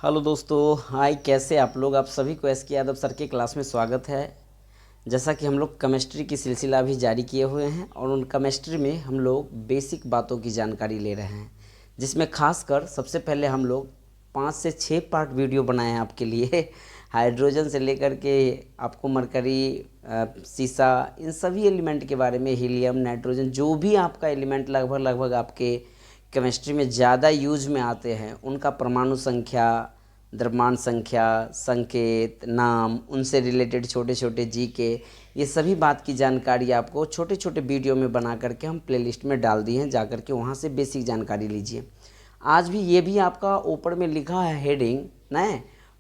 Hello दोस्तों, हाय। कैसे आप लोग? आप सभी को एस के यादव सर के क्लास में स्वागत है। जैसा कि हम लोग केमिस्ट्री की सिलसिला अभी जारी किए हुए हैं और उन केमिस्ट्री में हम लोग बेसिक बातों की जानकारी ले रहे हैं, जिसमें खासकर सबसे पहले हम लोग 5 से 6 पार्ट वीडियो बनाए हैं आपके लिए। हाइड्रोजन से लेकर के आपको मरकरी, सीसा, इन सभी एलिमेंट के बारे में, हीलियम, नाइट्रोजन, जो भी आपका एलिमेंट लगभग लगभग आपके केमिस्ट्री में ज़्यादा यूज में आते हैं, उनका परमाणु संख्या, द्रव्यमान संख्या, संकेत, नाम, उनसे रिलेटेड छोटे छोटे जी के, ये सभी बात की जानकारी आपको छोटे छोटे वीडियो में बना करके हम प्लेलिस्ट में डाल दिए हैं। जा करके वहाँ से बेसिक जानकारी लीजिए। आज भी ये भी आपका ऊपर में लिखा है हेडिंग ना,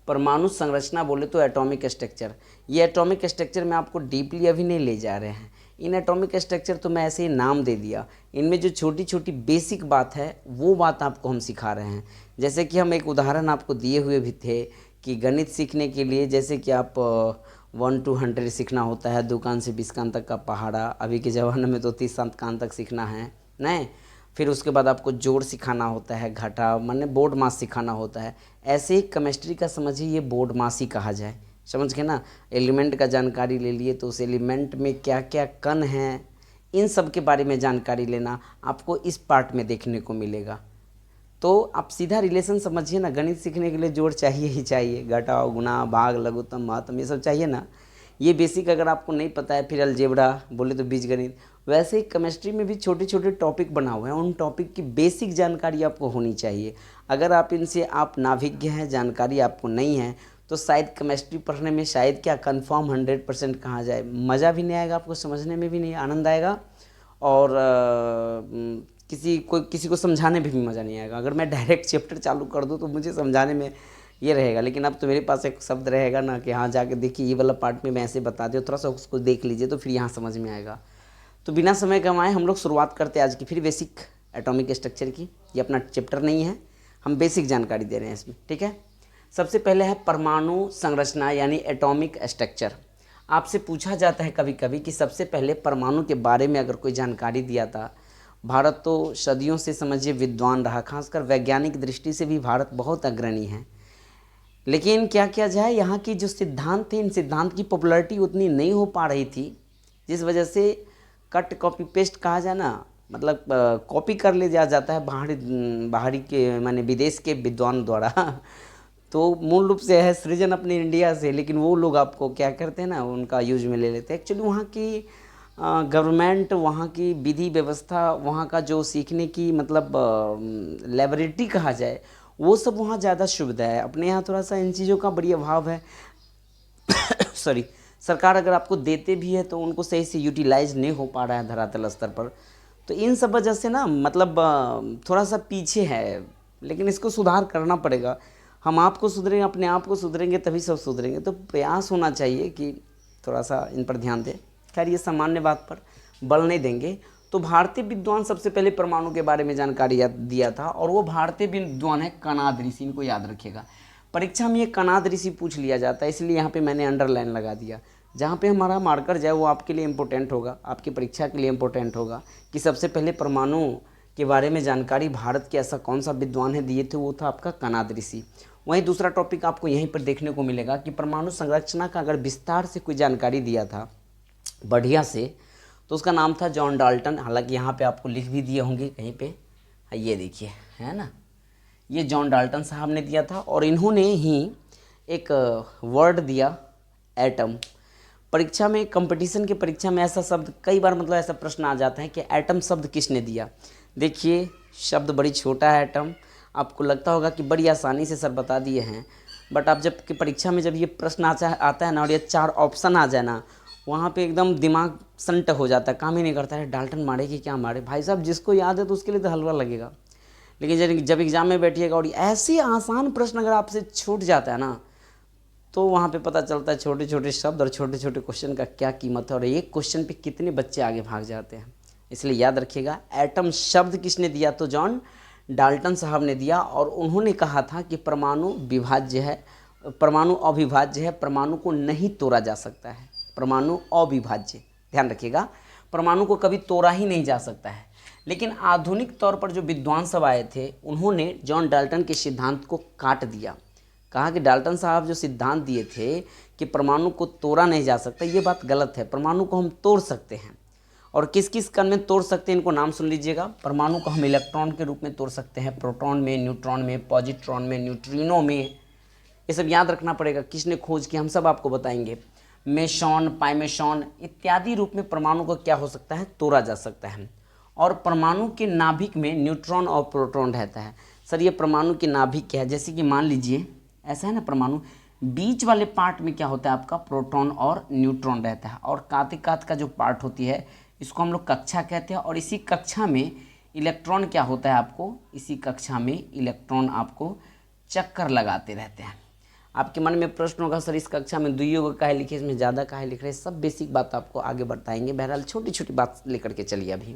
परमाणु संरचना बोले तो एटॉमिक स्ट्रक्चर। ये एटॉमिक स्ट्रक्चर में आपको डीपली अभी नहीं ले जा रहे हैं। इन एटॉमिक स्ट्रक्चर तो मैं ऐसे ही नाम दे दिया। इनमें जो छोटी छोटी बेसिक बात है वो बात आपको हम सिखा रहे हैं। जैसे कि हम एक उदाहरण आपको दिए हुए भी थे कि गणित सीखने के लिए जैसे कि आप 1 to 100 सीखना होता है, 2 कान से 20 कान तक का पहाड़ा। अभी के ज़माने में तो 30 कान तक सीखना है नहीं। फिर उसके बाद आपको जोड़ सिखाना होता है, घटा माने बोर्ड मास सिखाना होता है। ऐसे ही केमिस्ट्री का समझिए ये बोर्ड मास ही कहा जाए। समझ गए ना? एलिमेंट का जानकारी ले लिए तो उस एलिमेंट में क्या क्या कण हैं, इन सब के बारे में जानकारी लेना आपको इस पार्ट में देखने को मिलेगा। तो आप सीधा रिलेशन समझिए ना। गणित सीखने के लिए जोड़ चाहिए ही चाहिए, घटाव, गुणा, भाग, लघुत्तम, महत्तम, ये सब चाहिए ना। ये बेसिक अगर आपको नहीं पता है, फिर अलजेब्रा बोले तो बीजगणित। वैसे ही केमिस्ट्री में भी छोटे छोटे टॉपिक बना हुए हैं, उन टॉपिक की बेसिक जानकारी आपको होनी चाहिए। अगर आप इनसे आप नाभिज्ञ हैं, जानकारी आपको नहीं है, तो शायद केमिस्ट्री पढ़ने में शायद क्या कंफर्म 100% कहा जाए, मज़ा भी नहीं आएगा आपको, समझने में भी नहीं आनंद आएगा, और किसी को समझाने में भी मज़ा नहीं आएगा। अगर मैं डायरेक्ट चैप्टर चालू कर दूँ तो मुझे समझाने में ये रहेगा, लेकिन अब तो मेरे पास एक शब्द रहेगा ना कि हाँ जाके देखिए ये वाला पार्ट में मैं ऐसे बता दूँ, थोड़ा सा उसको देख लीजिए तो फिर यहाँ समझ में आएगा। तो बिना समय गंवाए हम लोग शुरुआत करते हैं आज की फिर बेसिक एटॉमिक स्ट्रक्चर की। ये अपना चैप्टर नहीं है, हम बेसिक जानकारी दे रहे हैं इसमें, ठीक है। सबसे पहले है परमाणु संरचना यानी एटॉमिक स्ट्रक्चर। आपसे पूछा जाता है कभी कभी कि सबसे पहले परमाणु के बारे में अगर कोई जानकारी दिया था। भारत तो सदियों से समझिए विद्वान रहा, खासकर वैज्ञानिक दृष्टि से भी भारत बहुत अग्रणी है। लेकिन क्या किया जाए, यहाँ की जो सिद्धांत थे, इन सिद्धांत की पॉपुलैरिटी उतनी नहीं हो पा रही थी, जिस वजह से कट कॉपी पेस्ट कहा जाए ना, मतलब कॉपी कर ले जाता है बाहरी के माने विदेश के विद्वान द्वारा। तो मूल रूप से है सृजन अपने इंडिया से, लेकिन वो लोग आपको क्या करते हैं ना, उनका यूज में ले लेते हैं। एक्चुअली वहाँ की गवर्नमेंट, वहाँ की विधि व्यवस्था, वहाँ का जो सीखने की मतलब लेबोरेटरी कहा जाए, वो सब वहाँ ज़्यादा सुविधा है। अपने यहाँ थोड़ा सा इन चीज़ों का बड़ी अभाव है। सॉरी, सरकार अगर आपको देते भी है तो उनको सही से यूटिलाइज नहीं हो पा रहा है धरातल स्तर पर। तो इन सब वजह से ना मतलब थोड़ा सा पीछे है, लेकिन इसको सुधार करना पड़ेगा। हम आपको सुधरेंगे, अपने आप को सुधरेंगे तभी सब सुधरेंगे। तो प्रयास होना चाहिए कि थोड़ा सा इन पर ध्यान दें। खैर ये सामान्य बात पर बल नहीं देंगे। तो भारतीय विद्वान सबसे पहले परमाणु के बारे में जानकारी दिया था, और वो भारतीय विद्वान है कणाद ऋषि। इनको याद रखिएगा, परीक्षा में ये कणाद ऋषि पूछ लिया जाता है, इसलिए यहाँ पे मैंने अंडरलाइन लगा दिया। जहाँ पे हमारा मार्कर जाए वो आपके लिए इम्पोर्टेंट होगा, आपकी परीक्षा के लिए इम्पोर्टेंट होगा कि सबसे पहले परमाणु के बारे में जानकारी भारत के ऐसा कौन सा विद्वान है दिए थे, वो था आपका कणाद ऋषि। वहीं दूसरा टॉपिक आपको यहीं पर देखने को मिलेगा कि परमाणु संरचना का अगर विस्तार से कोई जानकारी दिया था बढ़िया से, तो उसका नाम था जॉन डाल्टन। हालांकि यहाँ पे आपको लिख भी दिए होंगे कहीं पे, ये देखिए है ना, ये जॉन डाल्टन साहब ने दिया था। और इन्होंने ही एक वर्ड दिया एटम। परीक्षा में, कंपटीशन के परीक्षा में ऐसा शब्द कई बार मतलब ऐसा प्रश्न आ जाता है कि एटम शब्द किसने दिया। देखिए शब्द बड़ी छोटा है एटम, आपको लगता होगा कि बड़ी आसानी से सर बता दिए हैं, बट आप जब कि परीक्षा में जब ये प्रश्न आता है ना और ये 4 ऑप्शन आ जाए ना, वहाँ पे एकदम दिमाग संट हो जाता है, काम ही नहीं करता है। डाल्टन मारे कि क्या मारे, भाई साहब जिसको याद है तो उसके लिए तो हलवा लगेगा। लेकिन जब एग्ज़ाम में बैठिएगा और ऐसे आसान प्रश्न अगर आपसे छूट जाता है ना, तो वहाँ पे पता चलता है छोटे छोटे शब्द और छोटे छोटे क्वेश्चन का क्या कीमत है, और एक क्वेश्चन पे कितने बच्चे आगे भाग जाते हैं। इसलिए याद रखिएगा, एटम शब्द किसने दिया, तो जॉन डाल्टन साहब ने दिया। और उन्होंने कहा था कि परमाणु विभाज्य है, परमाणु अविभाज्य है, परमाणु को नहीं तोड़ा जा सकता है। परमाणु अविभाज्य, ध्यान रखिएगा, परमाणु को कभी तोड़ा ही नहीं जा सकता है। लेकिन आधुनिक तौर पर जो विद्वान सब आए थे, उन्होंने जॉन डाल्टन के सिद्धांत को काट दिया। कहा कि डाल्टन साहब जो सिद्धांत दिए थे कि परमाणु को तोड़ा नहीं जा सकता, ये बात गलत है। परमाणु को हम तोड़ सकते हैं, और किस किस कण में तोड़ सकते हैं इनको नाम सुन लीजिएगा। परमाणु को हम इलेक्ट्रॉन के रूप में तोड़ सकते हैं, प्रोटॉन में, न्यूट्रॉन में, पॉजिट्रॉन में, न्यूट्रिनो में, ये सब याद रखना पड़ेगा। किसने खोज किया हम सब आपको बताएंगे। मेसॉन, पाइमेसॉन इत्यादि रूप में परमाणु को क्या हो सकता है, तोड़ा जा सकता है। और परमाणु के नाभिक में न्यूट्रॉन और प्रोटॉन रहता है। सर ये परमाणु की नाभिक क्या है, जैसे कि मान लीजिए ऐसा है ना, परमाणु बीच वाले पार्ट में क्या होता है आपका, प्रोटॉन और न्यूट्रॉन रहता है, और कात का जो पार्ट होती है इसको हम लोग कक्षा कहते हैं। और इसी कक्षा में इलेक्ट्रॉन क्या होता है आपको, इसी कक्षा में इलेक्ट्रॉन आपको चक्कर लगाते रहते हैं। आपके मन में प्रश्न होगा सर इस कक्षा में दुइयों का काहे लिखे, इसमें ज़्यादा काहे लिख रहे हैं, सब बेसिक बात आपको आगे बताएंगे। बहरहाल छोटी छोटी बात लेकर के चलिए अभी,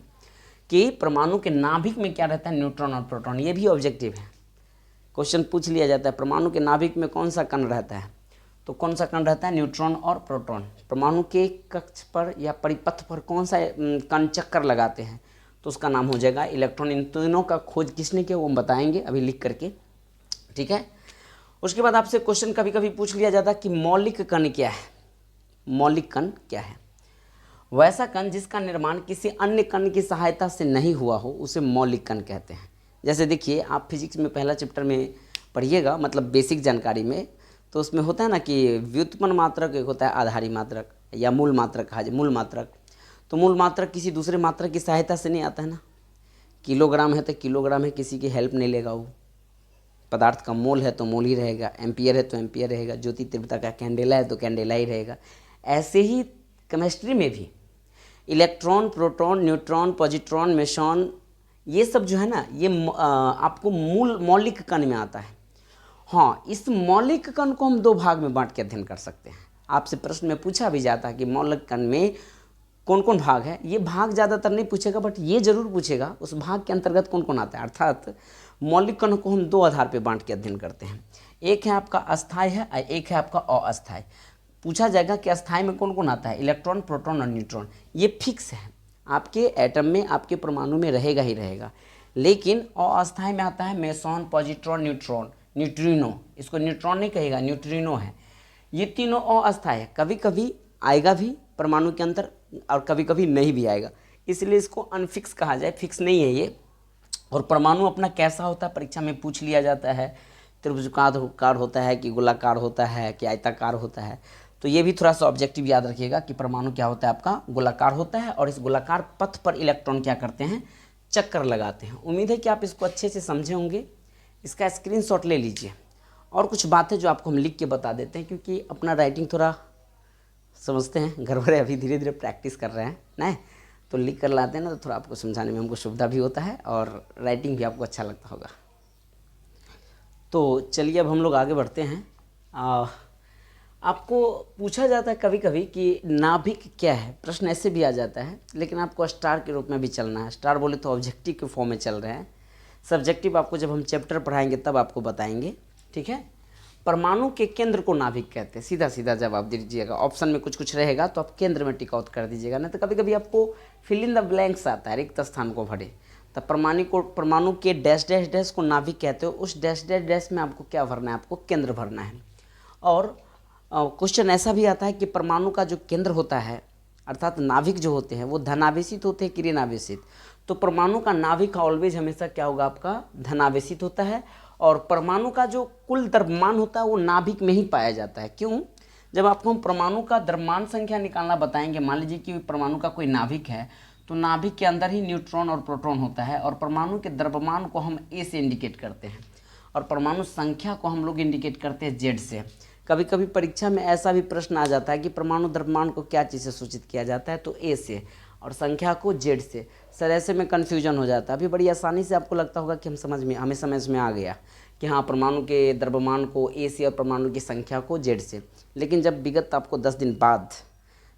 कि परमाणु के नाभिक में क्या रहता है, न्यूट्रॉन और प्रोटॉन। ये भी ऑब्जेक्टिव है, क्वेश्चन पूछ लिया जाता है परमाणु के नाभिक में कौन सा कण रहता है, तो कौन सा कण रहता है, न्यूट्रॉन और प्रोटॉन। परमाणु के कक्ष पर या परिपथ पर कौन सा कण चक्कर लगाते हैं, तो उसका नाम हो जाएगा इलेक्ट्रॉन। इन तीनों का खोज किसने किया वो हम बताएंगे अभी लिख करके, ठीक है। उसके बाद आपसे क्वेश्चन कभी कभी पूछ लिया जाता है कि मौलिक कण क्या है। मौलिक कण क्या है, वैसा कण जिसका निर्माण किसी अन्य कण की सहायता से नहीं हुआ हो उसे मौलिक कण कहते हैं। जैसे देखिए आप फिजिक्स में पहला चैप्टर में पढ़िएगा, मतलब बेसिक जानकारी में, तो उसमें होता है ना कि व्युत्पन्न मात्रक एक होता है आधारी मात्रक, या मूल मात्रक कहा जाए, मूल मात्रक। तो मूल मात्रक किसी दूसरे मात्रक की सहायता से नहीं आता है ना। किलोग्राम है तो किलोग्राम है, किसी की हेल्प नहीं लेगा वो। पदार्थ का मोल है तो मोल ही रहेगा, एम्पियर है तो एम्पियर रहेगा, ज्योति तीव्रता का कैंडेला है तो कैंडेला ही रहेगा। ऐसे ही केमिस्ट्री में भी electron, proton, neutron, positron, meson, ये सब जो है ना, ये आपको मूल मौलिक कण में आता है। हाँ, इस मौलिक कण को हम दो भाग में बांट के अध्ययन कर सकते हैं। आपसे प्रश्न में पूछा भी जाता है कि मौलिक कण में कौन कौन भाग है। ये भाग ज़्यादातर नहीं पूछेगा, बट ये जरूर पूछेगा उस भाग के अंतर्गत कौन कौन आता है। अर्थात मौलिक कण को हम दो आधार पर बांट के अध्ययन करते हैं। एक है आपका अस्थायी है और एक है आपका अस्थायी। पूछा जाएगा कि अस्थायी में कौन कौन आता है, इलेक्ट्रॉन, प्रोटॉन और न्यूट्रॉन। ये फिक्स है, आपके एटम में, आपके परमाणु में रहेगा ही रहेगा। लेकिन अस्थायी में आता है मेसॉन, पॉजिट्रॉन, न्यूट्रॉन, न्यूट्रिनो। इसको न्यूट्रॉन नहीं कहेगा, न्यूट्रिनो है। ये तीनों अस्थायी है, कभी कभी आएगा भी परमाणु के अंदर और कभी कभी नहीं भी आएगा, इसलिए इसको अनफिक्स कहा जाए, फिक्स नहीं है ये। और परमाणु अपना कैसा होता है परीक्षा में पूछ लिया जाता है, त्रिभुजाकार होता है कि गोलाकार होता है कि आयताकार होता है। तो ये भी थोड़ा सा ऑब्जेक्टिव याद रखिएगा कि परमाणु क्या होता है आपका, गोलाकार होता है, और इस गोलाकार पथ पर इलेक्ट्रॉन क्या करते हैं, चक्कर लगाते हैं। उम्मीद है कि आप इसको अच्छे से समझे होंगे। इसका स्क्रीनशॉट ले लीजिए। और कुछ बातें जो आपको हम लिख के बता देते हैं, क्योंकि अपना राइटिंग थोड़ा समझते हैं, घर भरे अभी धीरे धीरे प्रैक्टिस कर रहे हैं ना, तो लिख कर लाते हैं ना, तो थोड़ा आपको समझाने में हमको सुविधा भी होता है और राइटिंग भी आपको अच्छा लगता होगा। तो चलिए अब हम लोग आगे बढ़ते हैं। आपको पूछा जाता है कभी कभी कि नाभिक क्या है, प्रश्न ऐसे भी आ जाता है, लेकिन आपको स्टार के रूप में भी चलना है। स्टार बोले तो ऑब्जेक्टिव के फॉर्म में चल रहे हैं, सब्जेक्टिव आपको जब हम चैप्टर पढ़ाएंगे तब आपको बताएंगे, ठीक है। परमाणु के केंद्र को नाभिक कहते हैं, सीधा सीधा जवाब दीजिएगा। ऑप्शन में कुछ कुछ रहेगा तो आप केंद्र में टिक आउट कर दीजिएगा, नहीं तो कभी कभी आपको फिल इन द ब्लैंक्स आता है, रिक्त स्थान को भरे। तो परमाणु के डैश डैश डैश को नाभिक कहते हो, उस डैश डैश डैश में आपको क्या भरना है, आपको केंद्र भरना है। और क्वेश्चन ऐसा भी आता है कि परमाणु का जो केंद्र होता है, अर्थात नाभिक जो होते हैं, वो धनावेशित होते हैं कि ऋणावेशित। तो परमाणु का नाभिक ऑलवेज हमेशा क्या होगा आपका, धनावेशित होता है। और परमाणु का जो कुल द्रव्यमान होता है वो नाभिक में ही पाया जाता है। क्यों, जब आपको हम परमाणु का द्रव्यमान संख्या निकालना बताएंगे, मान लीजिए कि परमाणु का कोई नाभिक है, तो नाभिक के अंदर ही न्यूट्रॉन और प्रोटॉन होता है, और परमाणु के द्रव्यमान को हम ए से इंडिकेट करते हैं, और परमाणु संख्या को हम लोग इंडिकेट करते हैं जेड से। कभी कभी परीक्षा में ऐसा भी प्रश्न आ जाता है कि परमाणु द्रव्यमान को क्या चीज़ से सूचित किया जाता है, तो ए से, और संख्या को जेड से। सर ऐसे में कन्फ्यूजन हो जाता है। अभी बड़ी आसानी से आपको लगता होगा कि हमें समझ में आ गया कि हाँ, परमाणु के द्रव्यमान को ए से और परमाणु की संख्या को जेड से। लेकिन जब विगत आपको 10 दिन बाद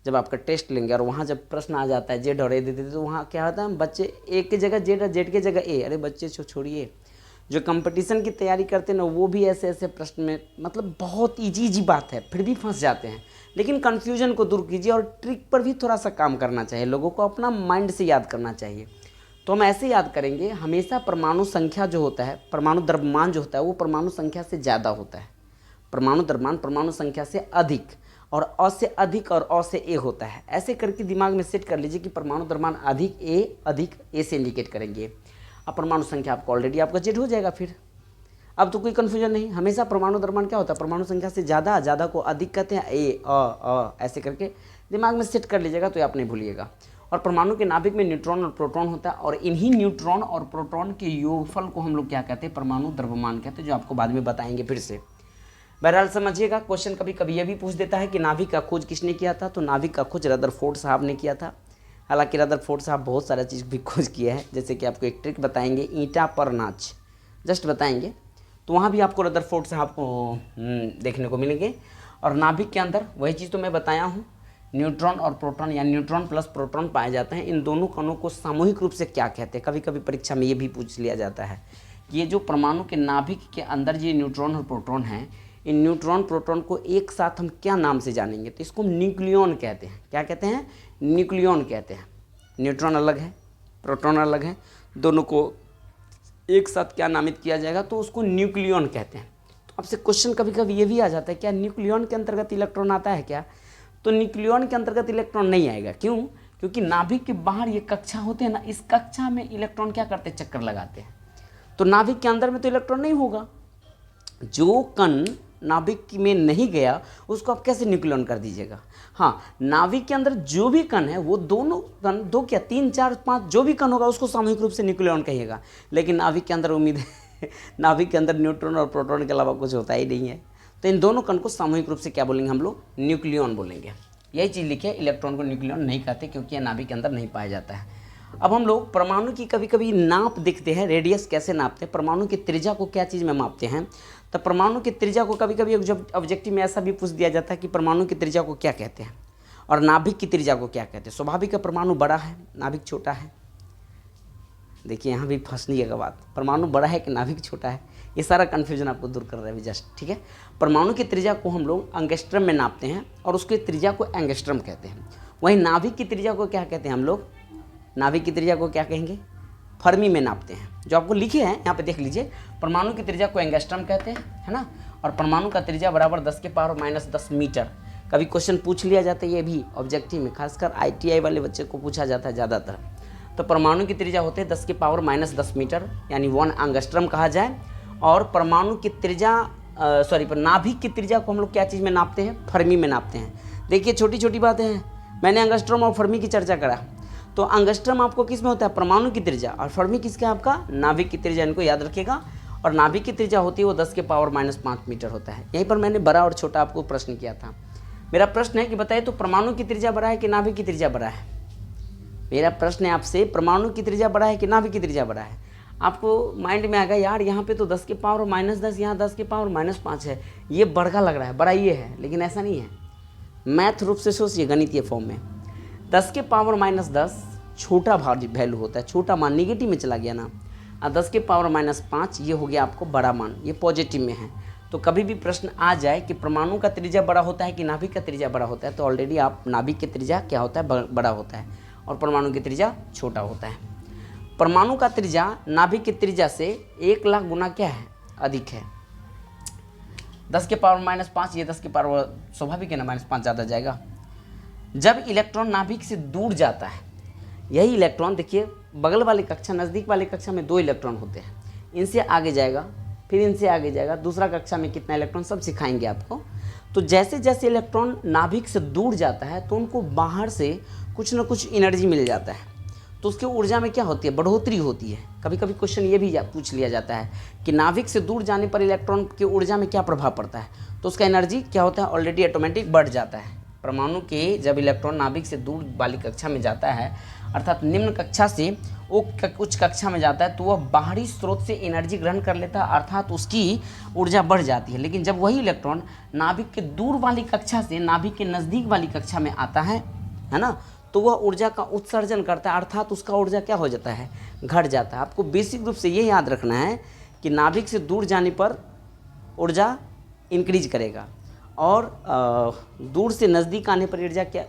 जब आपका टेस्ट लेंगे और वहाँ जब प्रश्न आ जाता है जेड और ए देते, तो वहाँ क्या होता है, बच्चे ए की जगह जेड और जेड की जगह ए। अरे बच्चे छोड़िए, जो कंपटीशन की तैयारी करते हैं ना, वो भी ऐसे ऐसे प्रश्न में, मतलब बहुत इजी बात है, फिर भी फंस जाते हैं। लेकिन कन्फ्यूजन को दूर कीजिए, और ट्रिक पर भी थोड़ा सा काम करना चाहिए, लोगों को अपना माइंड से याद करना चाहिए। तो हम ऐसे याद करेंगे, हमेशा परमाणु संख्या जो होता है, परमाणु द्रव्यमान जो होता है, वो परमाणु संख्या से ज़्यादा होता है। परमाणु द्रव्यमान परमाणु संख्या से अधिक और अ से अधिक और अ से ए होता है। ऐसे करके दिमाग में सेट कर लीजिए कि परमाणु द्रव्यमान अधिक ए से इंडिकेट करेंगे। अब परमाणु संख्या आपको ऑलरेडी आपका जेड हो जाएगा। फिर अब तो कोई कन्फ्यूजन नहीं, हमेशा परमाणु द्रव्यमान क्या होता है, परमाणु संख्या से ज़्यादा, ज़्यादा को अधिक कहते हैं, ऐसे करके दिमाग में सेट कर लीजिएगा तो आप नहीं भूलिएगा। और परमाणु के नाभिक में न्यूट्रॉन और प्रोटॉन होता है और इन्हीं न्यूट्रॉन और प्रोटॉन के योगफल को हम लोग क्या कहते हैं, परमाणु द्रव्यमान कहते हैं, जो आपको बाद में बताएंगे फिर से। बहरहाल समझिएगा, क्वेश्चन कभी कभी ये भी पूछ देता है कि नाभिक का खोज किसने किया था, तो नाभिक का खोज रदरफोर्ड साहब ने किया था। हालांकि रदरफोर्ड साहब बहुत सारा चीज़ भी खोज किया है, जैसे कि आपको एक ट्रिक बताएंगे, ईंटा पर नाच जस्ट बताएंगे, तो वहाँ भी आपको रदरफोर्ड साहब को देखने को मिलेंगे। और नाभिक के अंदर वही चीज़ तो मैं बताया हूँ, न्यूट्रॉन और प्रोटॉन या न्यूट्रॉन प्लस प्रोटॉन पाए जाते हैं। इन दोनों कणों को सामूहिक रूप से क्या कहते हैं, कभी कभी परीक्षा में ये भी पूछ लिया जाता है कि ये जो परमाणु के नाभिक के अंदर ये न्यूट्रॉन और प्रोटॉन हैं, इन न्यूट्रॉन प्रोटॉन को एक साथ हम क्या नाम से जानेंगे, तो इसको न्यूक्लियॉन कहते हैं। क्या कहते हैं, न्यूक्लियॉन कहते हैं। न्यूट्रॉन अलग है, प्रोटॉन अलग है, दोनों को एक साथ क्या नामित किया जाएगा, तो उसको न्यूक्लियॉन कहते हैं। तो आपसे क्वेश्चन कभी कभी ये भी आ जाता है, क्या न्यूक्लियॉन के अंतर्गत इलेक्ट्रॉन आता है क्या, तो न्यूक्लियॉन के अंतर्गत इलेक्ट्रॉन नहीं आएगा। क्यों, क्योंकि नाभिक के बाहर ये कक्षा होते हैं ना, इस कक्षा में इलेक्ट्रॉन क्या करते हैं, चक्कर लगाते हैं। तो नाभिक के अंदर में तो इलेक्ट्रॉन नहीं होगा। जो कण नाभिक में नहीं गया उसको आप कैसे न्यूक्लियॉन कर दीजिएगा। हाँ, नाभिक के अंदर जो भी कण है वो दोनों कण, दो क्या 3 4 5 जो भी कण होगा उसको सामूहिक रूप से न्यूक्लियॉन कहिएगा। लेकिन नाभिक के अंदर उम्मीद है नाभिक के अंदर न्यूट्रॉन और प्रोटॉन के अलावा कुछ होता ही नहीं है, तो इन दोनों कण को सामूहिक रूप से क्या बोलेंगे हम लोग, न्यूक्लियॉन बोलेंगे। यही चीज़ लिखिए, इलेक्ट्रॉन को न्यूक्लियॉन नहीं कहते क्योंकि यह नाभिक के अंदर नहीं पाया जाता है। अब हम लोग परमाणु की कभी कभी नाप देखते हैं, रेडियस कैसे नापते हैं, परमाणु की त्रिज्या को क्या चीज़ में मापते हैं। तो परमाणु की त्रिज्या को कभी कभी ऑब्जेक्टिव में ऐसा भी पूछ दिया जाता है कि परमाणु की त्रिज्या को क्या कहते हैं और नाभिक की त्रिज्या को क्या कहते हैं। स्वाभाविक है, परमाणु बड़ा है, नाभिक छोटा है। देखिए यहाँ भी फंसने का बात, परमाणु बड़ा है कि नाभिक छोटा है, ये सारा कन्फ्यूजन आपको दूर कर रहा है अभी जस्ट, ठीक है। परमाणु की त्रिज्या को हम लोग एंगस्ट्रम में नापते हैं और उसकी त्रिज्या को एंगस्ट्रम कहते हैं। वहीं नाभिक की त्रिज्या को क्या कहते हैं हम लोग, नाभिक की त्रिज्या को क्या कहेंगे, फर्मी में नापते हैं। जो आपको लिखे हैं यहाँ पे देख लीजिए, परमाणु की त्रिज्या को एंगस्ट्रम कहते हैं, है ना। और परमाणु का त्रिज्या बराबर 10⁻⁻10 मीटर। कभी क्वेश्चन पूछ लिया जाता है ये भी ऑब्जेक्टिव में, खासकर ITI वाले बच्चे को पूछा जाता है ज़्यादातर। तो परमाणु की त्रिज्या होते हैं 10⁻⁻10 मीटर, यानी 1 एंगस्ट्रम कहा जाए। और परमाणु की त्रिज्या नाभिक की त्रिज्या को हम लोग क्या चीज़ में नापते हैं, फर्मी में नापते हैं। देखिए छोटी छोटी बातें हैं, मैंने एंगस्ट्रॉम और फर्मी की चर्चा करा। तो एंगस्ट्रॉम आपको किस में होता है, परमाणु की त्रिज्या, और फर्मी किसका आपका, नाभिक की त्रिज्या। इनको याद रखिएगा। और नाभिक की त्रिज्या होती है वो 10⁻⁻5 मीटर होता है। यहीं पर मैंने बड़ा और छोटा आपको प्रश्न किया था। मेरा प्रश्न है कि बताइए तो परमाणु की त्रिज्या बड़ा है कि नाभिक की त्रिज्या बड़ा है। मेरा प्रश्न है आपसे, परमाणु की त्रिज्या बड़ा है कि नाभिक की त्रिज्या बड़ा है। आपको माइंड में आएगा यार यहाँ पे तो 10⁻−10, यहाँ 10⁻−5 है, ये बड़का लग रहा है, बड़ा ये है, लेकिन ऐसा नहीं है। मैथ रूप से सोचिए, गणितीय फॉर्म में 10⁻−10 छोटा वैल्यू होता है, छोटा मान निगेटिव में चला गया ना। और 10⁻−5 ये हो गया आपको बड़ा मान, ये पॉजिटिव में है। तो कभी भी प्रश्न आ जाए कि परमाणु का त्रिज्या बड़ा होता है कि नाभिक का त्रिज्या बड़ा होता है, तो ऑलरेडी आप नाभिक की त्रिज्या क्या होता है, बड़ा होता है, और परमाणु की त्रिज्या छोटा होता है। परमाणु का त्रिज्या नाभिक की त्रिज्या से 1 लाख गुना क्या है, अधिक है। 10⁻−5, ये 10 स्वाभाविक है ना, -5 ज़्यादा जाएगा। जब इलेक्ट्रॉन नाभिक से दूर जाता है, यही इलेक्ट्रॉन देखिए बगल वाली कक्षा, नज़दीक वाली कक्षा में 2 इलेक्ट्रॉन होते हैं, इनसे आगे जाएगा, फिर इनसे आगे जाएगा, दूसरा कक्षा में कितना इलेक्ट्रॉन, सब सिखाएंगे आपको। तो जैसे जैसे इलेक्ट्रॉन नाभिक से दूर जाता है तो उनको बाहर से कुछ ना कुछ एनर्जी मिल जाता है, तो उसकी ऊर्जा में क्या होती है, बढ़ोतरी होती है। कभी कभी क्वेश्चन ये भी पूछ लिया जाता है कि नाभिक से दूर जाने पर इलेक्ट्रॉन की ऊर्जा में क्या प्रभाव पड़ता है, तो उसका एनर्जी क्या होता है, ऑलरेडी ऑटोमेटिक बढ़ जाता है। परमाणु के जब इलेक्ट्रॉन नाभिक से दूर वाली कक्षा में जाता है, अर्थात निम्न कक्षा से वो उच्च कक्षा में जाता है, तो वह बाहरी स्रोत से एनर्जी ग्रहण कर लेता है, अर्थात उसकी ऊर्जा बढ़ जाती है। लेकिन जब वही इलेक्ट्रॉन नाभिक के दूर वाली कक्षा से नाभिक के नज़दीक वाली कक्षा में आता है ना, तो वह ऊर्जा का उत्सर्जन करता है, अर्थात उसका ऊर्जा क्या हो जाता है, घट जाता है। आपको बेसिक रूप से ये याद रखना है कि नाभिक से दूर जाने पर ऊर्जा इंक्रीज करेगा, और दूर से नज़दीक आने पर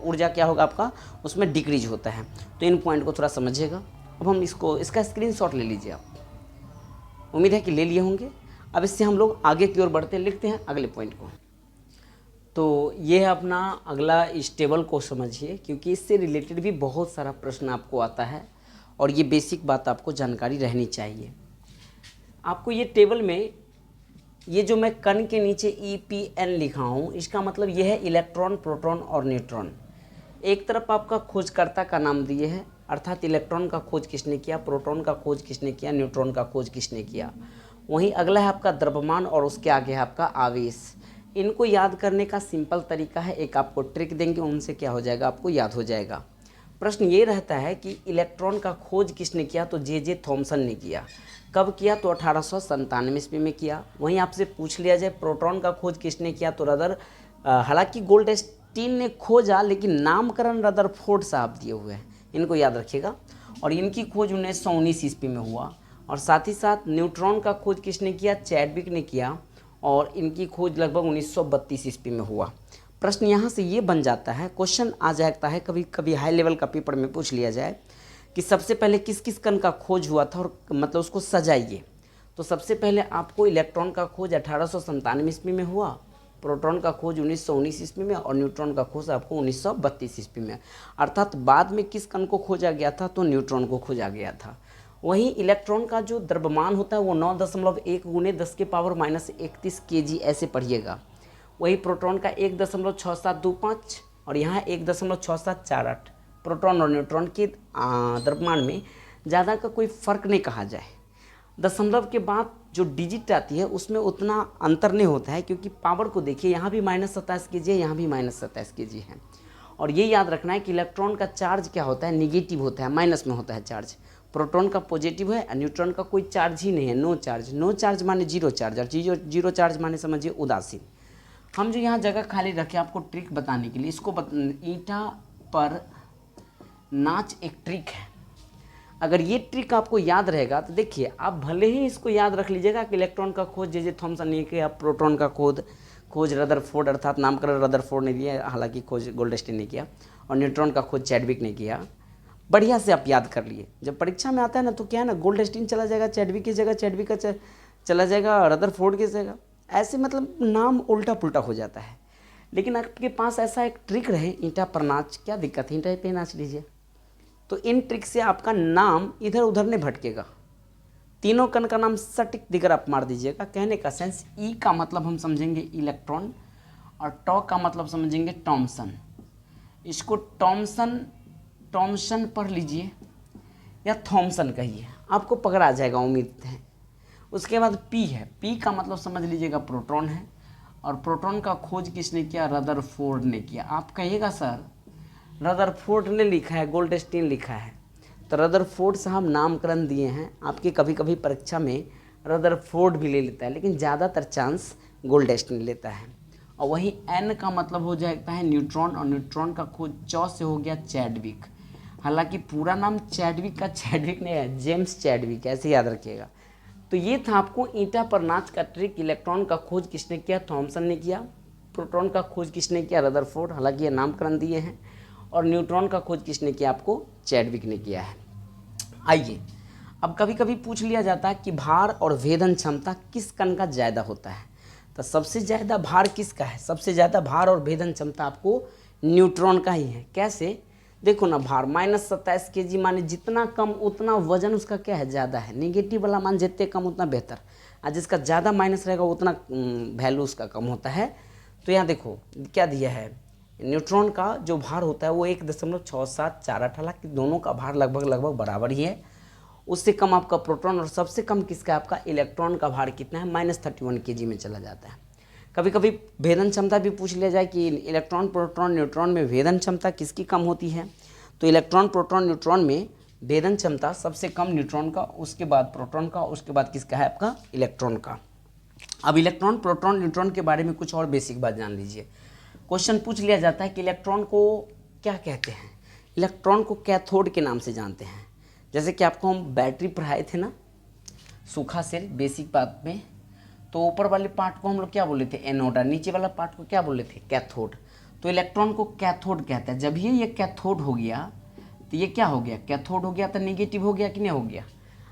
ऊर्जा क्या होगा आपका, उसमें डिक्रीज होता है। तो इन पॉइंट को थोड़ा समझिएगा। अब हम इसका स्क्रीनशॉट ले लीजिए आप, उम्मीद है कि ले लिए होंगे। अब इससे हम लोग आगे की ओर बढ़ते हैं, लिखते हैं अगले पॉइंट को। तो ये है अपना अगला, इस टेबल को समझिए क्योंकि इससे रिलेटेड भी बहुत सारा प्रश्न आपको आता है और ये बेसिक बात आपको जानकारी रहनी चाहिए। आपको ये टेबल में ये जो मैं कण के नीचे EPN लिखा हूँ, इसका मतलब ये है इलेक्ट्रॉन, प्रोटॉन और न्यूट्रॉन। एक तरफ आपका खोजकर्ता का नाम दिए है, अर्थात इलेक्ट्रॉन का खोज किसने किया, प्रोटॉन का खोज किसने किया, न्यूट्रॉन का खोज किसने किया। वहीं अगला है आपका द्रव्यमान और उसके आगे है आपका आवेश। इनको याद करने का सिंपल तरीका है, एक आपको ट्रिक देंगे, उनसे क्या हो जाएगा, आपको याद हो जाएगा। प्रश्न ये रहता है कि इलेक्ट्रॉन का खोज किसने किया, तो जे थॉमसन ने किया। कब किया, तो 1897 ईस्वी में किया। वहीं आपसे पूछ लिया जाए प्रोटॉन का खोज किसने किया, तो हालांकि गोल्डस्टीन ने खोजा लेकिन नामकरण रदरफोर्ड साहब दिए हुए हैं, इनको याद रखिएगा। और इनकी खोज 1919 ईस्वी में हुआ। और साथ ही साथ न्यूट्रॉन का खोज किसने किया, चैडविक ने किया और इनकी खोज लगभग 1932 ईस्वी में हुआ। प्रश्न यहाँ से ये बन जाता है, क्वेश्चन आ जाता है कभी कभी हाई लेवल का पेपर में पूछ लिया जाए कि सबसे पहले किस किस कण का खोज हुआ था और मतलब उसको सजाइए। तो सबसे पहले आपको इलेक्ट्रॉन का खोज 1897 ईस्वी में हुआ, प्रोटॉन का खोज 1919 ईस्वी में और न्यूट्रॉन का खोज आपको 1932 ईस्वी में। अर्थात बाद में किस कण को खोजा गया था, तो न्यूट्रॉन को खोजा गया था। वहीं इलेक्ट्रॉन का जो द्रव्यमान होता है वो 9.1 × 10⁻⁻31 kg ऐसे पढ़िएगा। वही प्रोटॉन का 1.6725 और यहाँ 1.6748। प्रोटॉन और न्यूट्रॉन के द्रव्यमान में ज़्यादा का कोई फ़र्क नहीं कहा जाए। दशमलव के बाद जो डिजिट आती है उसमें उतना अंतर नहीं होता है, क्योंकि पावर को देखिए, यहाँ भी -27 kg है, यहाँ भी -27 kg है। और ये याद रखना है कि इलेक्ट्रॉन का चार्ज क्या होता है, निगेटिव होता है, माइनस में होता है चार्ज। प्रोटॉन का पॉजिटिव है और न्यूट्रॉन का कोई चार्ज ही नहीं है, नो चार्ज। नो चार्ज माने जीरो चार्ज और जीरो चार्ज माने समझिए उदासीन। हम जो यहाँ जगह खाली रखे आपको ट्रिक बताने के लिए, इसको ईंटा पर नाच एक ट्रिक है। अगर ये ट्रिक आपको याद रहेगा तो देखिए, आप भले ही इसको याद रख लीजिएगा कि इलेक्ट्रॉन का खोज जे थॉमसन ने किया, प्रोटॉन का खोज रदरफोर्ड अर्थात नामकरण रदरफोर्ड ने दिया, हालांकि खोज गोल्डस्टीन ने किया, और न्यूट्रॉन का खोज चैडविक ने किया। बढ़िया से आप याद कर लिए। जब परीक्षा में आता है ना तो क्या है ना, गोल्डस्टीन चला जाएगा चैडविक की जगह, चैडविक का चला जाएगा रदरफोर्ड की जगह, ऐसे मतलब नाम उल्टा पुल्टा हो जाता है। लेकिन आपके पास ऐसा एक ट्रिक रहे, ईंटा पर नाच, क्या दिक्कत है, ईंटा पे नाच लीजिए। तो इन ट्रिक से आपका नाम इधर उधर नहीं भटकेगा। तीनों कण का नाम सटीक दिगर आप मार दीजिएगा। कहने का सेंस, ई का मतलब हम समझेंगे इलेक्ट्रॉन और टॉ का मतलब समझेंगे टॉमसन। इसको टॉमसन पढ़ लीजिए या थॉमसन कहिए, आपको पकड़ आ जाएगा, उम्मीद है। उसके बाद पी है, पी का मतलब समझ लीजिएगा प्रोटॉन है, और प्रोटॉन का खोज किसने किया, रदरफोर्ड ने किया। आप कहिएगा सर रदरफोर्ड ने लिखा है, गोल्डस्टीन लिखा है, तो रदरफोर्ड साहब नामकरण दिए हैं। आपके कभी कभी परीक्षा में रदरफोर्ड भी ले लेता है, लेकिन ज़्यादातर चांस गोल्डस्टीन लेता है। और वहीं एन का मतलब हो जाता है न्यूट्रॉन, और न्यूट्रॉन का खोज चौ से हो गया चैडविक। हालांकि पूरा नाम चैडविक का चैडविक नहीं है, जेम्स चैडविक, ऐसे याद रखिएगा। तो ये था आपको ईंटा पर नाच का ट्रिक। इलेक्ट्रॉन का खोज किसने किया, थॉमसन ने किया। प्रोटॉन का खोज किसने किया, रदरफोर्ड, हालांकि ये नामकरण दिए हैं। और न्यूट्रॉन का खोज किसने किया, आपको चैडविक ने किया है। आइए, अब कभी कभी पूछ लिया जाता है कि भार और भेदन क्षमता किस कण का ज़्यादा होता है। तो सबसे ज़्यादा भार किसका है, सबसे ज़्यादा भार और भेदन क्षमता आपको न्यूट्रॉन का ही है। कैसे, देखो ना, भार -27 kg माने जितना कम उतना वजन उसका क्या है, ज़्यादा है। निगेटिव वाला मान जितने कम उतना बेहतर, और जिसका ज़्यादा माइनस रहेगा उतना वैल्यू उसका कम होता है। तो यहाँ देखो क्या दिया है, न्यूट्रॉन का जो भार होता है वो 1.6748, हालांकि दोनों का भार लगभग बराबर ही है। उससे कम आपका प्रोटॉन और सबसे कम किसका, आपका इलेक्ट्रॉन का भार कितना है, -31 kg में चला जाता है। कभी कभी भेदन क्षमता भी पूछ लिया जाए कि इलेक्ट्रॉन, प्रोटॉन, न्यूट्रॉन में भेदन क्षमता किसकी कम होती है। तो इलेक्ट्रॉन, प्रोटॉन, न्यूट्रॉन में भेदन क्षमता सबसे कम न्यूट्रॉन का, उसके बाद प्रोटॉन का, उसके बाद किसका है, आपका इलेक्ट्रॉन का। अब इलेक्ट्रॉन, प्रोटॉन, न्यूट्रॉन के बारे में कुछ और बेसिक बात जान लीजिए। क्वेश्चन पूछ लिया जाता है कि इलेक्ट्रॉन को क्या कहते हैं। इलेक्ट्रॉन को कैथोड के नाम से जानते हैं। जैसे कि आपको हम बैटरी पढ़ाए थे ना, सूखा सेल बेसिक बात में, तो ऊपर वाले पार्ट को हम लोग क्या बोले थे, एनोड, और नीचे वाला पार्ट को क्या बोले थे, कैथोड। तो इलेक्ट्रॉन को कैथोड कहते हैं। जब ये कैथोड हो गया तो ये क्या हो गया, कैथोड हो गया, तो निगेटिव हो गया कि नहीं हो गया।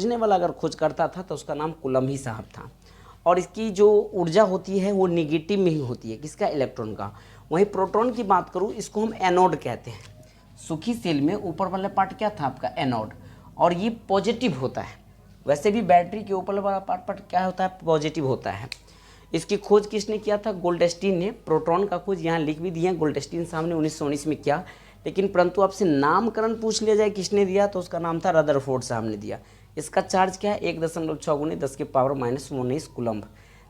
खोजने वाला अगर खोज करता था तो उसका नाम कूलम्ब ही साहब था। और इसकी जो ऊर्जा होती है वो निगेटिव में ही होती है, किसका, इलेक्ट्रॉन का। वहीं प्रोटॉन की बात करूँ, इसको हम एनोड कहते हैं। सुखी सेल में ऊपर वाला पार्ट क्या था आपका, एनोड, और ये पॉजिटिव होता है। वैसे भी बैटरी के ऊपर वाला पार्ट क्या होता है, पॉजिटिव होता है। इसकी खोज किसने किया था, गोल्डस्टीन ने। प्रोटॉन का खोज यहाँ लिख भी दिया, गोल्डस्टीन साहब ने 1919 में किया। लेकिन परंतु आपसे नामकरण पूछ लिया जाए किसने दिया, तो उसका नाम था रदरफोर्ड साहब ने दिया। इसका चार्ज क्या है, 1.6 × 10⁻⁻19 कूलम्ब।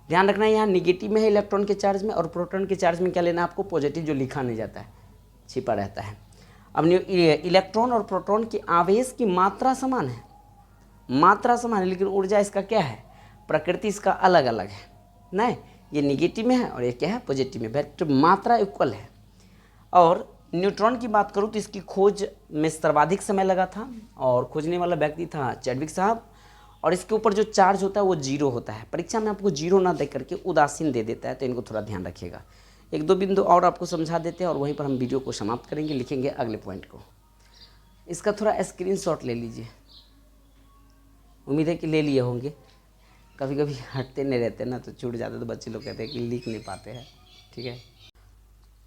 ध्यान रखना यहाँ निगेटिव में है इलेक्ट्रॉन के चार्ज में, और प्रोटॉन के चार्ज में क्या लेना है आपको, पॉजिटिव, जो लिखा नहीं जाता है, छिपा रहता है। अब इलेक्ट्रॉन और प्रोटॉन की आवेश की मात्रा समान है, मात्रा समान है, लेकिन ऊर्जा इसका क्या है, प्रकृति इसका अलग अलग है। नहीं, ये निगेटिव में है और ये क्या है, पॉजिटिव में, बट मात्रा इक्वल है। और न्यूट्रॉन की बात करूँ तो इसकी खोज में सर्वाधिक समय लगा था, और खोजने वाला व्यक्ति था चैडविक साहब। और इसके ऊपर जो चार्ज होता है वो 0 होता है। परीक्षा में आपको 0 ना दे करके उदासीन दे देता है, तो इनको थोड़ा ध्यान रखिएगा। 1-2 बिंदु और आपको समझा देते हैं और वहीं पर हम वीडियो को समाप्त करेंगे, लिखेंगे अगले पॉइंट को। इसका थोड़ा स्क्रीनशॉट ले लीजिए, उम्मीद है कि ले लिए होंगे। कभी कभी हटते नहीं रहते ना, तो छूट जाते, तो बच्चे लोग कहते हैं कि लिख नहीं पाते हैं। ठीक है,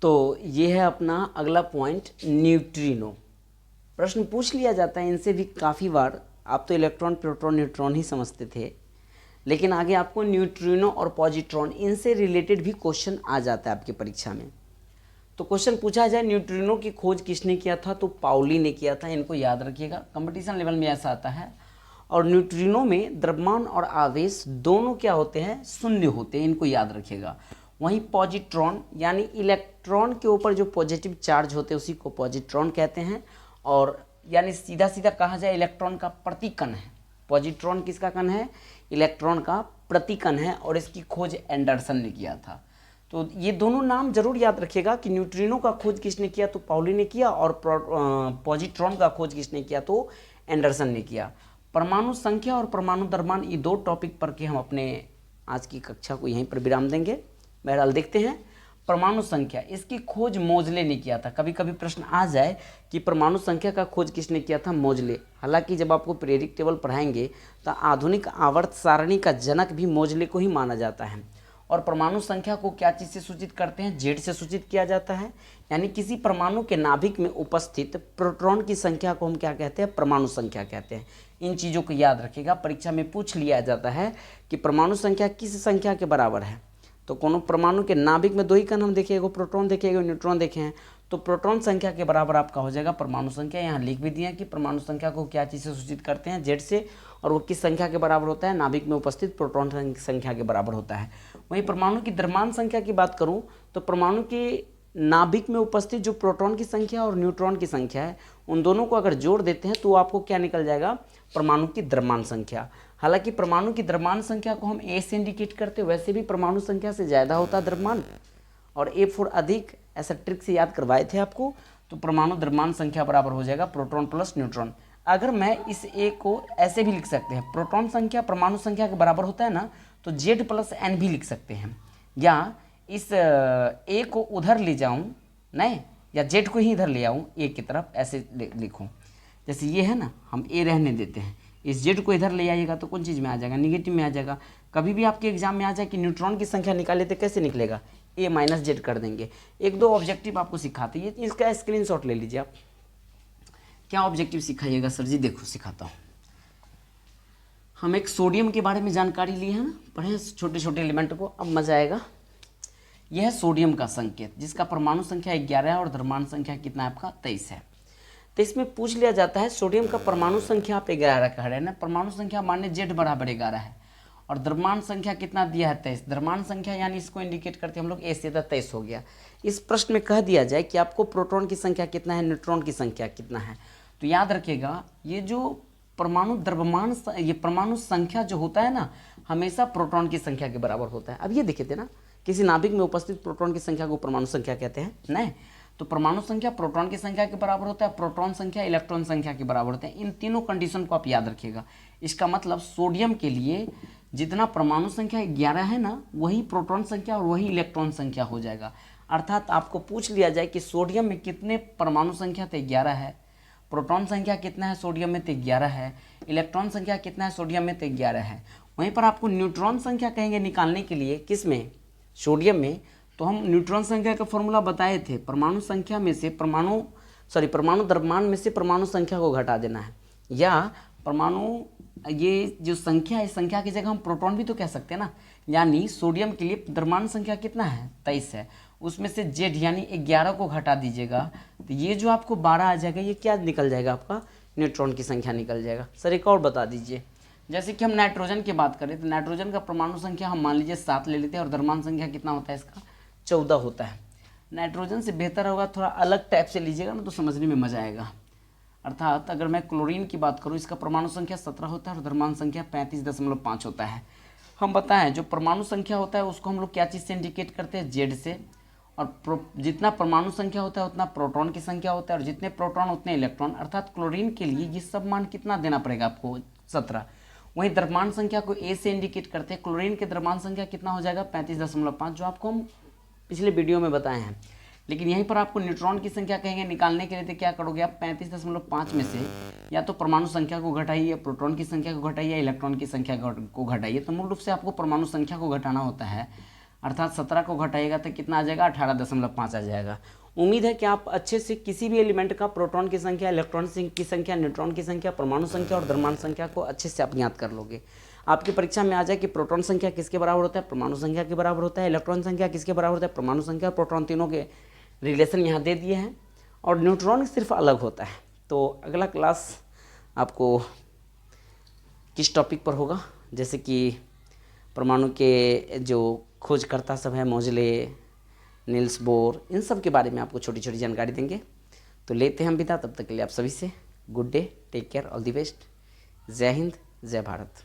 तो ये है अपना अगला पॉइंट, न्यूट्रिनो। प्रश्न पूछ लिया जाता है इनसे भी काफ़ी बार। आप तो इलेक्ट्रॉन, प्रोटॉन, न्यूट्रॉन ही समझते थे, लेकिन आगे आपको न्यूट्रिनो और पॉजिट्रॉन, इनसे रिलेटेड भी क्वेश्चन आ जाता है आपकी परीक्षा में। तो क्वेश्चन पूछा जाए न्यूट्रिनो की खोज किसने किया था, तो पाउली ने किया था। इनको याद रखिएगा, कंपटीशन लेवल में ऐसा आता है। और न्यूट्रिनो में द्रव्यमान और आवेश दोनों क्या होते हैं, शून्य होते हैं, इनको याद रखिएगा। वहीं पॉजिट्रॉन यानी इलेक्ट्रॉन के ऊपर जो पॉजिटिव चार्ज होते हैं उसी को पॉजिट्रॉन कहते हैं। और यानी सीधा सीधा कहा जाए इलेक्ट्रॉन का प्रतिकण है। पॉजिट्रॉन किसका कण है, इलेक्ट्रॉन का प्रतिकण है, और इसकी खोज एंडरसन ने किया था। तो ये दोनों नाम जरूर याद रखिएगा कि न्यूट्रिनो का खोज किसने किया, तो पाउली ने किया, और पॉजिट्रॉन का खोज किसने किया, तो एंडरसन ने किया। परमाणु संख्या और परमाणु द्रव्यमान, ये 2 टॉपिक पर के हम अपने आज की कक्षा को यहीं पर विराम देंगे। बहरहाल देखते हैं परमाणु संख्या, इसकी खोज मोजले ने किया था। कभी कभी प्रश्न आ जाए कि परमाणु संख्या का खोज किसने किया था, मोजले। हालांकि जब आपको पीरियडिक टेबल पढ़ाएंगे तो आधुनिक आवर्त सारणी का जनक भी मोजले को ही माना जाता है। और परमाणु संख्या को क्या चीज़ से सूचित करते हैं, जेड से सूचित किया जाता है। यानी किसी परमाणु के नाभिक में उपस्थित प्रोटॉन की संख्या को हम क्या कहते हैं, परमाणु संख्या कहते हैं। इन चीज़ों को याद रखिएगा, परीक्षा में पूछ लिया जाता है कि परमाणु संख्या किस संख्या के बराबर है। तो कोनो परमाणु के नाभिक में 2 ही कण हम देखें, एगो प्रोटॉन देखें, एगो न्यूट्रॉन देखे हैं, तो प्रोटॉन संख्या के बराबर आपका हो जाएगा परमाणु संख्या। यहाँ लिख भी दिया कि परमाणु संख्या को क्या चीज़ से सूचित करते हैं, जेड से, और वो किस संख्या के बराबर होता है, नाभिक में उपस्थित प्रोटॉन संख्या के बराबर होता है। वहीं परमाणु की द्रव्यमान संख्या की बात करूँ तो परमाणु की नाभिक में उपस्थित जो प्रोटॉन की संख्या और न्यूट्रॉन की संख्या है, उन दोनों को अगर जोड़ देते हैं तो आपको क्या निकल जाएगा, परमाणु की द्रव्यमान संख्या। हालांकि परमाणु की द्रव्यमान संख्या को हम ए से इंडिकेट करते हैं, वैसे भी परमाणु संख्या से ज़्यादा होता है द्रव्यमान, और ए फॉर अधिक, ऐसा ट्रिक से याद करवाए थे आपको। तो परमाणु द्रव्यमान संख्या बराबर हो जाएगा प्रोटॉन प्लस न्यूट्रॉन। अगर मैं इस ए को ऐसे भी लिख सकते हैं, प्रोटॉन संख्या परमाणु संख्या के बराबर होता है ना, तो जेड प्लस एन भी लिख सकते हैं। या इस ए को उधर ले जाऊं, नहीं, या जेड को ही इधर ले आऊं ए की तरफ, ऐसे लिखूं। जैसे ये है ना, हम ए रहने देते हैं, इस जेड को इधर ले आइएगा तो कौन चीज़ में आ जाएगा, निगेटिव में आ जाएगा। कभी भी आपके एग्जाम में आ जाए कि न्यूट्रॉन की संख्या निकाले तो कैसे निकलेगा, ए माइनस जेड कर देंगे। 1-2 ऑब्जेक्टिव आपको सिखाते हैं, इसका स्क्रीनशॉट ले लीजिए आप। क्या ऑब्जेक्टिव सिखाइएगा सर जी, देखो सिखाता हूँ। हम एक सोडियम के बारे में जानकारी लिए हैं ना, पढ़े छोटे छोटे एलिमेंट को, अब मजा आएगा। यह है सोडियम का संकेत, जिसका परमाणु संख्या 11 है और द्रव्यमान संख्या कितना है आपका, 23 है। तो इसमें पूछ लिया जाता है सोडियम का परमाणु संख्या आप 11 कह रहे हैं ना, परमाणु संख्या मान्य जेड बराबर 11 है, और द्रव्यमान संख्या कितना दिया है, 23। द्रव्यमान संख्या यानी इसको इंडिकेट करते हम लोग ए से, 23 हो गया। इस प्रश्न में कह दिया जाए कि आपको प्रोटॉन की संख्या कितना है, न्यूट्रॉन की संख्या कितना है, तो याद रखिएगा ये जो परमाणु द्रव्यमान ये परमाणु संख्या जो होता है ना, हमेशा प्रोटॉन की संख्या के बराबर होता है। अब ये देखे थे ना, किसी नाभिक में उपस्थित प्रोटॉन की संख्या को परमाणु संख्या कहते हैं, नहीं? तो परमाणु संख्या प्रोटॉन की संख्या के बराबर होता है, प्रोटॉन संख्या इलेक्ट्रॉन संख्या के बराबर होते हैं। इन तीनों कंडीशन को आप याद रखिएगा। इसका मतलब सोडियम के लिए जितना परमाणु संख्या 11 है ना, वही प्रोटॉन संख्या और वही इलेक्ट्रॉन संख्या हो जाएगा। अर्थात आपको पूछ लिया जाए कि सोडियम में कितने परमाणु संख्या तो 11 है, प्रोटॉन संख्या कितना है सोडियम में तो 11 है, इलेक्ट्रॉन संख्या कितना है सोडियम में तो 11 है। वहीं पर आपको न्यूट्रॉन संख्या कहेंगे निकालने के लिए, किस में? सोडियम में। तो हम न्यूट्रॉन संख्या का फॉर्मूला बताए थे, परमाणु संख्या में से परमाणु द्रव्यमान में से परमाणु संख्या को घटा देना है, या परमाणु ये जो संख्या है, संख्या की जगह हम प्रोटॉन भी तो कह सकते हैं ना। यानी सोडियम के लिए द्रव्यमान संख्या कितना है? 23 है, उसमें से जेड यानी 11 को घटा दीजिएगा, तो ये जो आपको 12 आ जाएगा, ये क्या निकल जाएगा? आपका न्यूट्रॉन की संख्या निकल जाएगा। सर एक और बता दीजिए, जैसे कि हम नाइट्रोजन की बात करें तो नाइट्रोजन का परमाणु संख्या हम मान लीजिए 7 ले लेते हैं और द्रव्यमान संख्या कितना होता है इसका? 14 होता है। नाइट्रोजन से बेहतर होगा थोड़ा अलग टाइप से लीजिएगा ना, तो समझने में मजा आएगा। अर्थात अगर मैं क्लोरीन की बात करूँ, इसका परमाणु संख्या 17 होता है और द्रव्यमान संख्या 35.5 होता है। हम बताएं जो परमाणु संख्या होता है उसको हम लोग क्या चीज़ से इंडिकेट करते हैं? जेड से। और जितना परमाणु संख्या होता है उतना प्रोटॉन की संख्या होता है, और जितने प्रोटॉन उतने इलेक्ट्रॉन। अर्थात क्लोरीन के लिए ये सब मान कितना देना पड़ेगा आपको? 17। वहीं द्रव्यमान संख्या को ए से इंडिकेट करते हैं। क्लोरीन के द्रव्यमान संख्या कितना हो जाएगा? 35.5, जो आपको हम पिछले वीडियो में बताए हैं। लेकिन यहीं पर आपको न्यूट्रॉन की संख्या कहेंगे निकालने के लिए, तो क्या करोगे आप? 35.5 में से या तो परमाणु संख्या को घटाइए, प्रोटॉन की संख्या को घटाइए, इलेक्ट्रॉन की संख्या को घटाइए। तो मूल रूप से आपको परमाणु संख्या को घटाना होता है। अर्थात 17 को घटाइएगा तो कितना आ जाएगा? 18.5 आ जाएगा। उम्मीद है कि आप अच्छे से किसी भी एलिमेंट का प्रोटॉन की संख्या, इलेक्ट्रॉन की संख्या, न्यूट्रॉन की संख्या, परमाणु संख्या और द्रव्यमान संख्या को अच्छे से आप याद कर लोगे। आपकी परीक्षा में आ जाए कि प्रोटॉन संख्या किसके बराबर होता है? परमाणु संख्या के बराबर होता है। इलेक्ट्रॉन संख्या किसके बराबर होता है? परमाणु संख्या। प्रोटॉन, तीनों के रिलेशन यहाँ दे दिए हैं, और न्यूट्रॉन सिर्फ अलग होता है। तो अगला क्लास आपको किस टॉपिक पर होगा? जैसे कि परमाणु के जो खोजकर्ता सब है, मोजले, नील्स बोर, इन सब के बारे में आपको छोटी छोटी जानकारी देंगे। तो लेते हैं हम विदा, तब तक के लिए आप सभी से good day, take care, all the best. जय हिंद, जय भारत।